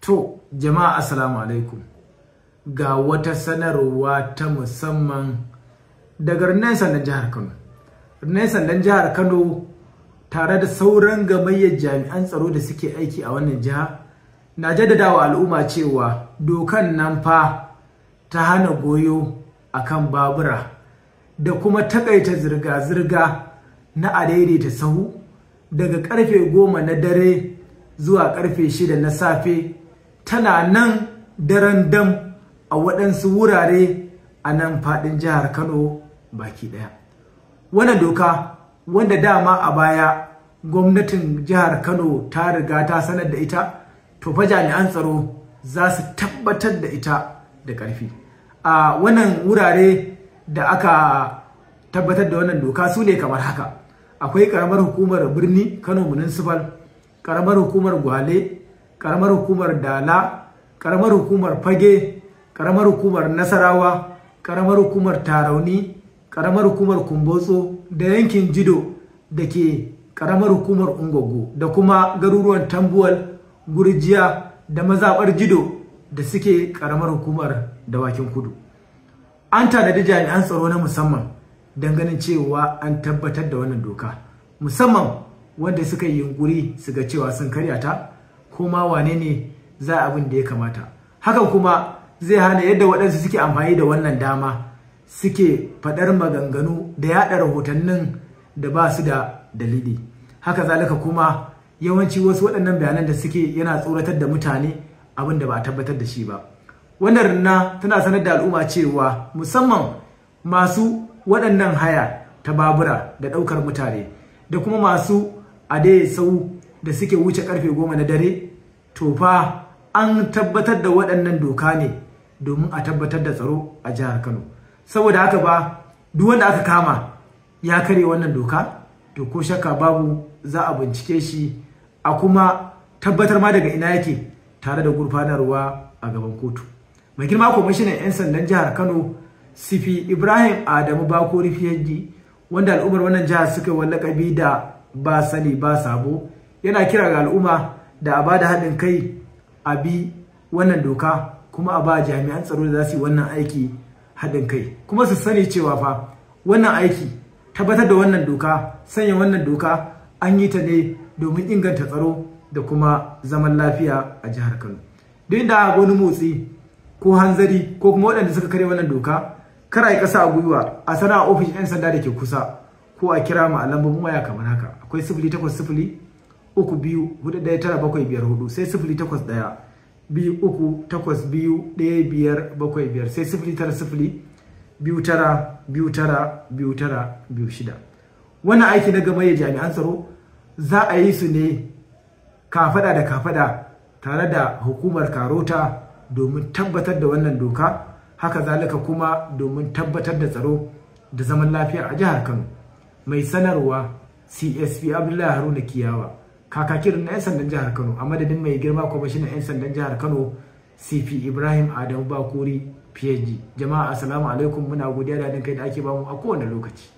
To, jama'a assalamu alaikum. Ga wata sanarwa ta musamman daga rundunar sandan jihar Kano. Rundunar sandan jihar Kano tare da sauran gamayyar jami'an tsaro da suke aiki a wannan jiha na jaddadawa al'umma cewa dokan nan fa ta hana goyo akan babura da kuma takaita zirga-zirga na adaidaita sahu daga karfe 10 na dare zuwa karfe 6 na safe tana nan daren dam a waɗansu wurare a nan faɗin jihar Kano baki ɗaya. Wannan doka wanda dama a baya gwamnatin jihar Kano ta riga ta sanar da ita, to fa jami'an tsaro za su tabbatar da ita da ƙarfi. A wannan wurare da aka tabbatar da wannan doka su ne kamar haka. Akwai ƙaramar hukumar birni Kano Municipal, ƙaramar hukumar Gwale, ƙaramar hukumar Dala, ƙaramar hukumar Fage, ƙaramar hukumar Nasarawa, ƙaramar hukumar Tarauni, ƙaramar hukumar Kumbotso da yankin Jido da ke ƙaramar hukumar Ungogo da kuma garuruwan Tambuwal, Gurjiya da mazaɓar Jido da suke ƙaramar hukumar Dawakin Kudu. An tanadi jami'an tsaro na musamman don ganin cewa an tabbatar da wannan doka, musamman wanda suka yi yunkuri su ga cewa sun karya ta, ko ma wane ne za abin da ya kamata. Hakan kuma zai hana yadda waɗansu suke amfani da wannan dama suke faɗar maganganu da yaɗa rahotannin da ba su da dalili. Haka zalika kuma yawanci wasu waɗannan bayanan da suke yana tsoratar da mutane abin da ba a tabbatar da shi ba. Wannan rana tana sanar da al'umma cewa musamman masu waɗannan haya ta babura da ɗaukar mutane da kuma masu sau da suke wuce karfe 10 na dare, to fa an tabbatar da waɗannan doka ne domin a tabbatar da tsaro a jihar Kano. Saboda haka ba duk wanda aka kama ya kare wannan doka, to ko shakka babu za a bincike shi a kuma tabbatar ma daga ina yake tare da gurfanarwa a gaban kotu. Mai girma kwamishinan 'yan sandan jihar Kano CP Ibrahim Adamu Bakori PhD, wanda al'ummar wannan jihar suka wallakabi da ba sani ba sabo, yana kira ga al'umma da a bada haɗin kai a bi wannan doka kuma a ba jami'an tsaro da za su yi wannan aiki haɗin kai, kuma su sani cewa fa wannan aiki tabbatar da wannan doka, sanya wannan doka an yi ta ne domin inganta tsaro da kuma zaman lafiya a jihar Kano. Duk inda aka wani motsi ko hanzari ko kuma waɗanda suka karya wannan doka, kar a yi ƙasa a gwiwa a sana ofishin 'yan sanda da ke kusa ko a kira mu a lambobin waya kamar haka. Akwai 0800 324974 sai 0812382155 sai 0900292926. Wannan aiki na gamayyar jami'an tsaro za a yi su ne kafada da kafada tare da hukumar Karota domin tabbatar da wannan doka, haka zalika kuma domin tabbatar da tsaro da zaman lafiya a jihar Kano. Mai sanarwa CSP Abdullahi Haruna Kiyawa, kakakin na 'yan sandan jihar Kano, a madadin mai girma kwamishinan 'yan sandan jihar Kano CP Ibrahim Adamu Bakori PhD. Jama'a assalamu alaikum, muna godiya da haɗin kai da ake bamu a kowane lokaci.